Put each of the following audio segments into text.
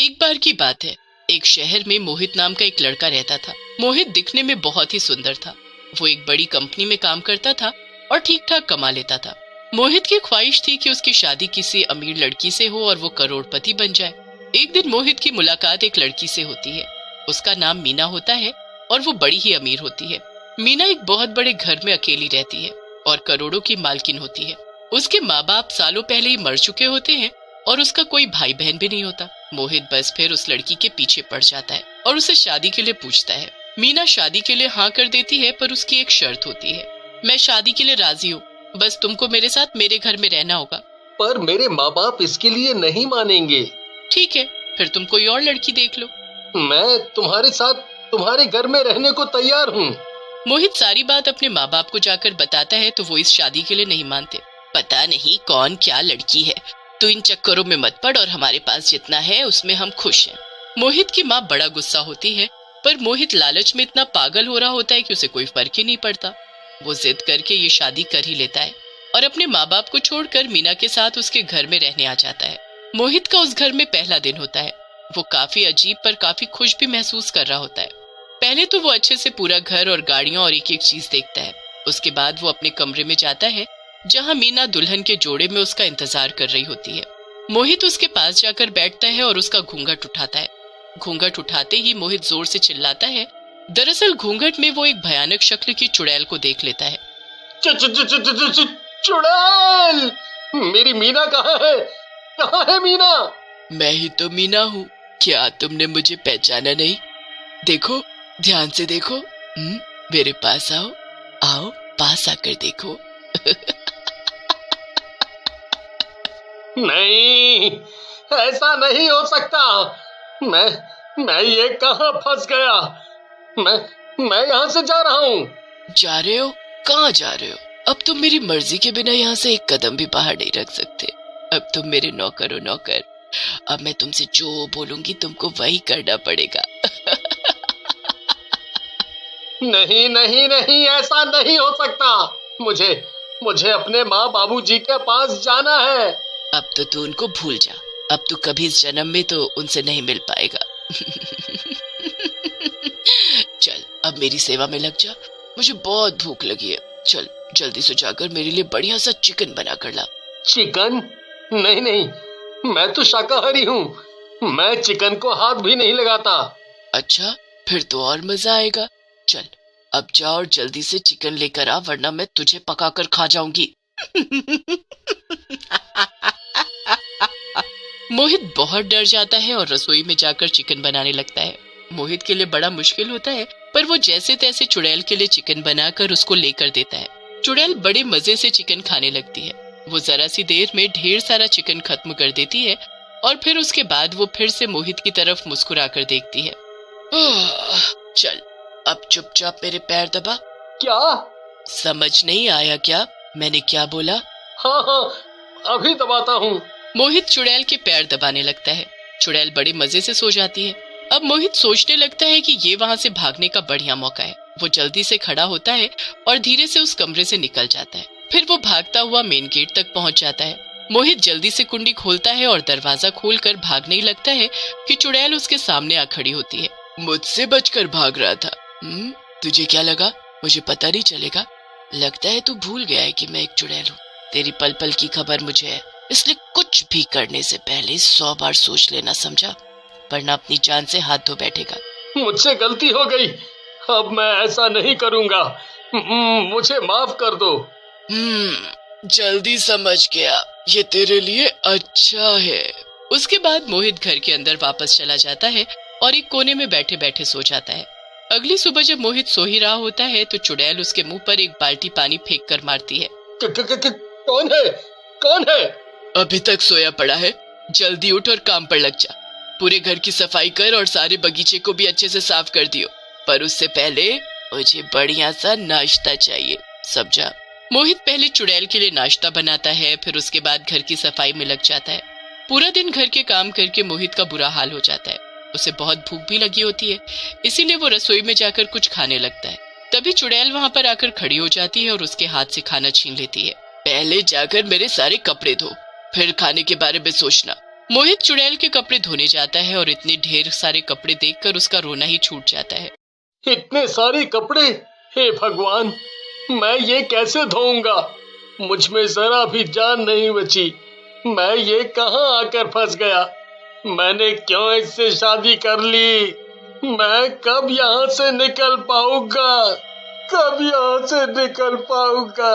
एक बार की बात है, एक शहर में मोहित नाम का एक लड़का रहता था। मोहित दिखने में बहुत ही सुंदर था। वो एक बड़ी कंपनी में काम करता था और ठीक ठाक कमा लेता था। मोहित की ख्वाहिश थी कि उसकी शादी किसी अमीर लड़की से हो और वो करोड़पति बन जाए। एक दिन मोहित की मुलाकात एक लड़की से होती है। उसका नाम मीना होता है और वो बड़ी ही अमीर होती है। मीना एक बहुत बड़े घर में अकेली रहती है और करोड़ों की मालकिन होती है। उसके माँ बाप सालों पहले ही मर चुके होते हैं और उसका कोई भाई बहन भी नहीं होता। मोहित बस फिर उस लड़की के पीछे पड़ जाता है और उसे शादी के लिए पूछता है। मीना शादी के लिए हाँ कर देती है, पर उसकी एक शर्त होती है। मैं शादी के लिए राजी हूँ, बस तुमको मेरे साथ मेरे घर में रहना होगा। पर मेरे माँ बाप इसके लिए नहीं मानेंगे। ठीक है, फिर तुम कोई और लड़की देख लो। मैं तुम्हारे साथ तुम्हारे घर में रहने को तैयार हूँ। मोहित सारी बात अपने माँ बाप को जाकर बताता है तो वो इस शादी के लिए नहीं मानते। पता नहीं कौन क्या लड़की है, तू इन चक्करों में मत पड़ और हमारे पास जितना है उसमें हम खुश हैं। मोहित की माँ बड़ा गुस्सा होती है, पर मोहित लालच में इतना पागल हो रहा होता है कि उसे कोई फर्क ही नहीं पड़ता। वो जिद करके ये शादी कर ही लेता है और अपने माँ बाप को छोड़कर मीना के साथ उसके घर में रहने आ जाता है। मोहित का उस घर में पहला दिन होता है। वो काफी अजीब पर काफी खुश भी महसूस कर रहा होता है। पहले तो वो अच्छे से पूरा घर और गाड़ियां और एक एक चीज देखता है। उसके बाद वो अपने कमरे में जाता है जहां मीना दुल्हन के जोड़े में उसका इंतजार कर रही होती है। मोहित उसके पास जाकर बैठता है और उसका घूंघट उठाता है। घूंघट उठाते ही मोहित जोर से चिल्लाता है। दरअसल घूंघट में वो एक भयानक शक्ल की चुड़ैल को देख लेता है। चुड़ैल! मेरी मीना कहाँ है? कहाँ है मीना? मैं ही तो मीना हूँ, क्या तुमने मुझे पहचाना नहीं? देखो, ध्यान से देखो। मेरे पास आओ, आओ पास आकर देखो। नहीं, ऐसा नहीं हो सकता। मैं ये कहाँ फंस गया? मैं यहाँ से जा रहा हूँ। जा रहे हो? कहाँ जा रहे हो? अब तुम मेरी मर्जी के बिना यहाँ से एक कदम भी बाहर नहीं रख सकते। अब तुम मेरे नौकर हो नौकर। अब मैं तुमसे जो बोलूंगी तुमको वही करना पड़ेगा। नहीं नहीं नहीं, ऐसा नहीं हो सकता। मुझे अपने माँ बाबूजी के पास जाना है। अब तो तू उनको भूल जा। अब तू कभी इस जन्म में तो उनसे नहीं मिल पाएगा। चल अब मेरी सेवा में लग जा। मुझे बहुत भूख लगी है। चल जल्दी से जाकर मेरे लिए बढ़िया सा चिकन बना कर ला। चिकन? नहीं नहीं, मैं तो शाकाहारी हूँ। मैं चिकन को हाथ भी नहीं लगाता। अच्छा, फिर तो और मजा आएगा। चल अब जा और जल्दी से चिकन लेकर आ, वरना मैं तुझे पकाकर खा जाऊंगी। मोहित बहुत डर जाता है और रसोई में जाकर चिकन बनाने लगता है। मोहित के लिए बड़ा मुश्किल होता है, पर वो जैसे तैसे चुड़ैल के लिए चिकन बनाकर उसको लेकर देता है। चुड़ैल बड़े मजे से चिकन खाने लगती है। वो जरा सी देर में ढेर सारा चिकन खत्म कर देती है और फिर उसके बाद वो फिर से मोहित की तरफ मुस्कुराकर देखती है। चल अब चुपचाप मेरे पैर दबा। क्या? समझ नहीं आया क्या मैंने क्या बोला? हाँ, अभी दबाता हूँ। मोहित चुड़ैल के पैर दबाने लगता है। चुड़ैल बड़े मजे से सो जाती है। अब मोहित सोचने लगता है कि ये वहां से भागने का बढ़िया मौका है। वो जल्दी से खड़ा होता है और धीरे से उस कमरे से निकल जाता है। फिर वो भागता हुआ मेन गेट तक पहुंच जाता है। मोहित जल्दी से कुंडी खोलता है और दरवाजा खोलकर भागने ही लगता है कि चुड़ैल उसके सामने आ खड़ी होती है। मुझसे बचकर भाग रहा था? तुझे क्या लगा मुझे पता नहीं चलेगा? लगता है तू भूल गया है कि मैं एक चुड़ैल हूँ। तेरी पल पल की खबर मुझे है, इसलिए कुछ भी करने से पहले 100 बार सोच लेना, समझा? वरना अपनी जान से हाथ धो बैठेगा। मुझसे गलती हो गई, अब मैं ऐसा नहीं करूंगा। मुझे माफ कर दो। जल्दी समझ गया, ये तेरे लिए अच्छा है। उसके बाद मोहित घर के अंदर वापस चला जाता है और एक कोने में बैठे बैठे सो जाता है। अगली सुबह जब मोहित सो ही रहा होता है तो चुड़ैल उसके मुंह पर एक बाल्टी पानी फेंक कर मारती है। कौन है? कौन है? अभी तक सोया पड़ा है? जल्दी उठ और काम पर लग जा। पूरे घर की सफाई कर और सारे बगीचे को भी अच्छे से साफ कर दियो, पर उससे पहले मुझे बढ़िया सा नाश्ता चाहिए, समझा? मोहित पहले चुड़ैल के लिए नाश्ता बनाता है, फिर उसके बाद घर की सफाई में लग जाता है। पूरा दिन घर के काम करके मोहित का बुरा हाल हो जाता है। उसे बहुत भूख भी लगी होती है, इसीलिए वो रसोई में जाकर कुछ खाने लगता है। तभी चुड़ैल वहां पर आकर खड़ी हो जाती है और उसके हाथ से खाना छीन लेती है। पहले जाकर मेरे सारे कपड़े धो, फिर खाने के बारे में सोचना। मोहित चुड़ैल के कपड़े धोने जाता है और इतने ढेर सारे कपड़े देखकर उसका रोना ही छूट जाता है। इतने सारे कपड़े, हे भगवान, मैं ये कैसे धोऊंगा? मुझ में जरा भी जान नहीं बची। मैं ये कहाँ आकर फंस गया? मैंने क्यों इससे शादी कर ली? मैं कब यहाँ से निकल पाऊंगा? कब यहाँ से निकल पाऊंगा?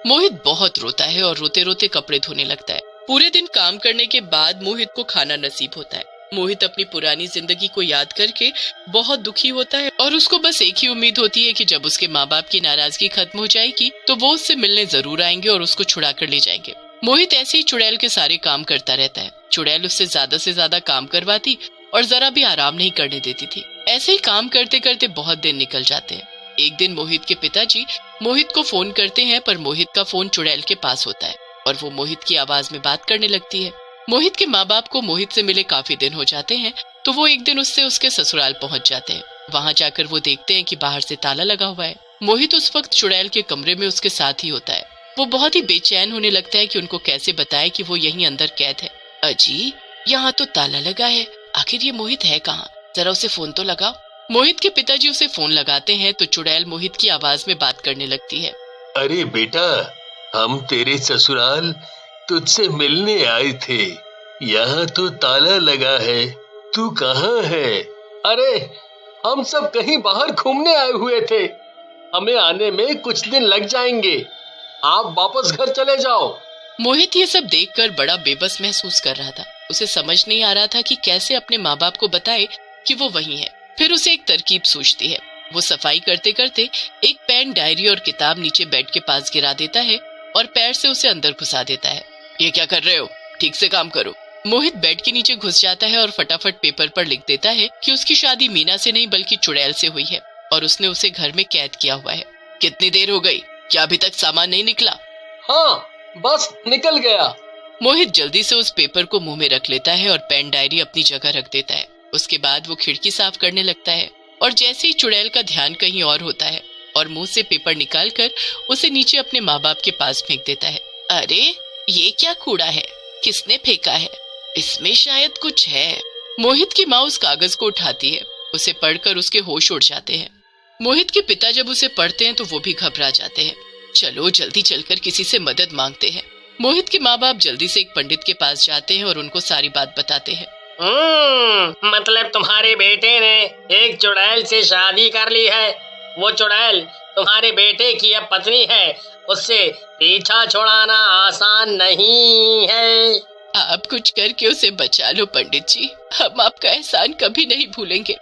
मोहित बहुत रोता है और रोते रोते कपड़े धोने लगता है। पूरे दिन काम करने के बाद मोहित को खाना नसीब होता है। मोहित अपनी पुरानी जिंदगी को याद करके बहुत दुखी होता है और उसको बस एक ही उम्मीद होती है कि जब उसके माँ बाप की नाराजगी खत्म हो जाएगी तो वो उससे मिलने जरूर आएंगे और उसको छुड़ा कर ले जाएंगे। मोहित ऐसे ही चुड़ैल के सारे काम करता रहता है। चुड़ैल उससे ज्यादा काम करवाती और जरा भी आराम नहीं करने देती थी। ऐसे ही काम करते करते बहुत दिन निकल जाते हैं। एक दिन मोहित के पिताजी मोहित को फोन करते हैं, पर मोहित का फोन चुड़ैल के पास होता है और वो मोहित की आवाज में बात करने लगती है। मोहित के माँ बाप को मोहित से मिले काफी दिन हो जाते हैं, तो वो एक दिन उससे उसके ससुराल पहुंच जाते हैं। वहां जाकर वो देखते हैं कि बाहर से ताला लगा हुआ है। मोहित उस वक्त चुड़ैल के कमरे में उसके साथ ही होता है। वो बहुत ही बेचैन होने लगता है कि उनको कैसे बताए कि वो यहीं अंदर कैद है। अजी, यहाँ तो ताला लगा है, आखिर ये मोहित है कहाँ? जरा उसे फोन तो लगाओ। मोहित के पिताजी उसे फोन लगाते हैं तो चुड़ैल मोहित की आवाज में बात करने लगती है। अरे बेटा, हम तेरे ससुराल तुझसे मिलने आए थे। यहाँ तो ताला लगा है, तू कहाँ है? अरे, हम सब कहीं बाहर घूमने आए हुए थे। हमें आने में कुछ दिन लग जाएंगे। आप वापस घर चले जाओ। मोहित ये सब देखकर बड़ा बेबस महसूस कर रहा था। उसे समझ नहीं आ रहा था कि कैसे अपने माँ बाप को बताए कि वो वहीं है। फिर उसे एक तरकीब सूझती है। वो सफाई करते करते एक पेन, डायरी और किताब नीचे बेड के पास गिरा देता है और पैर से उसे अंदर घुसा देता है। ये क्या कर रहे हो? ठीक से काम करो। मोहित बेड के नीचे घुस जाता है और फटाफट पेपर पर लिख देता है कि उसकी शादी मीना से नहीं बल्कि चुड़ैल से हुई है और उसने उसे घर में कैद किया हुआ है। कितनी देर हो गई? क्या अभी तक सामान नहीं निकला? हाँ, बस निकल गया। मोहित जल्दी से उस पेपर को मुंह में रख लेता है और पेन, डायरी अपनी जगह रख देता है। उसके बाद वो खिड़की साफ करने लगता है और जैसे ही चुड़ैल का ध्यान कहीं और होता है और मुंह से पेपर निकालकर उसे नीचे अपने माँ बाप के पास फेंक देता है। अरे, ये क्या कूड़ा है? किसने फेंका है? इसमें शायद कुछ है। मोहित की माँ उस कागज को उठाती है। उसे पढ़कर उसके होश उड़ जाते हैं। मोहित के पिता जब उसे पढ़ते हैं तो वो भी घबरा जाते हैं। चलो जल्दी चलकर किसी से मदद मांगते हैं। मोहित के माँ बाप जल्दी से एक पंडित के पास जाते हैं और उनको सारी बात बताते हैं। मतलब तुम्हारे बेटे ने एक चुड़ैल से शादी कर ली है। वो चुड़ैल तुम्हारे बेटे की अब पत्नी है। उससे पीछा छुड़ाना आसान नहीं है। आप कुछ करके उसे बचा लो पंडित जी, हम आपका एहसान कभी नहीं भूलेंगे।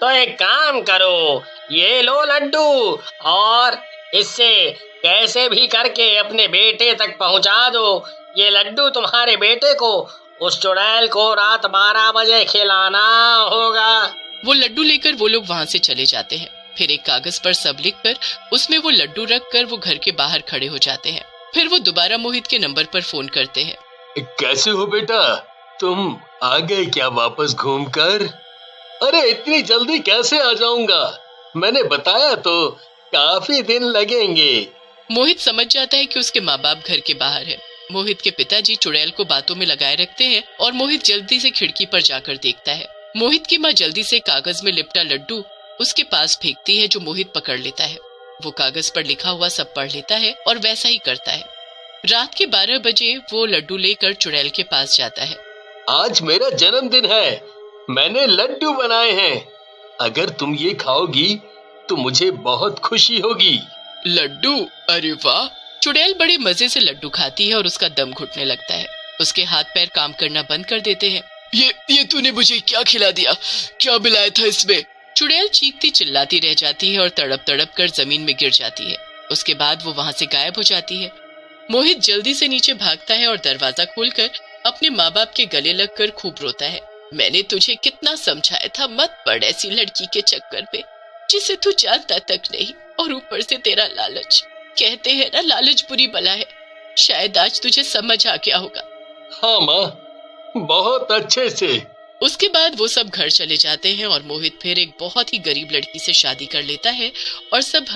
तो एक काम करो, ये लो लड्डू और इससे कैसे भी करके अपने बेटे तक पहुंचा दो। ये लड्डू तुम्हारे बेटे को उस चुड़ैल को रात 12 बजे खिलाना होगा। वो लड्डू लेकर वो लोग वहाँ से चले जाते हैं। फिर एक कागज पर सब लिखकर उसमें वो लड्डू रखकर वो घर के बाहर खड़े हो जाते हैं। फिर वो दोबारा मोहित के नंबर पर फोन करते हैं। कैसे हो बेटा, तुम आ गए क्या वापस घूमकर? अरे इतनी जल्दी कैसे आ जाऊंगा? मैंने बताया तो काफी दिन लगेंगे। मोहित समझ जाता है कि उसके माँ बाप घर के बाहर है। मोहित के पिताजी चुड़ैल को बातों में लगाए रखते हैं और मोहित जल्दी से खिड़की पर जाकर देखता है। मोहित की माँ जल्दी से कागज में लिपटा लड्डू उसके पास फेंकती है जो मोहित पकड़ लेता है। वो कागज पर लिखा हुआ सब पढ़ लेता है और वैसा ही करता है। रात के 12 बजे वो लड्डू लेकर चुड़ैल के पास जाता है। आज मेरा जन्मदिन है, मैंने लड्डू बनाए हैं। अगर तुम ये खाओगी तो मुझे बहुत खुशी होगी। लड्डू? अरे वाह! चुड़ैल बड़े मजे से लड्डू खाती है और उसका दम घुटने लगता है। उसके हाथ पैर काम करना बंद कर देते हैं। ये तूने मुझे क्या खिला दिया? क्या मिलाया था इसमें? चुड़ैल चीखती चिल्लाती रह जाती है और तड़प तड़प कर जमीन में गिर जाती है। उसके बाद वो वहां से गायब हो जाती है। मोहित जल्दी से नीचे भागता है और दरवाजा खोलकर अपने माँ बाप के गले लगकर खूब रोता है। मैंने तुझे कितना समझाया था, मत पड़ ऐसी लड़की के चक्कर में जिसे तू जानता तक नहीं, और ऊपर से तेरा लालच। कहते हैं ना, लालच बुरी बला है। शायद आज तुझे समझ आ गया होगा। हाँ माँ, बहुत अच्छे से। उसके बाद वो सब घर चले जाते हैं और मोहित फिर एक बहुत ही गरीब लड़की से शादी कर लेता है और सब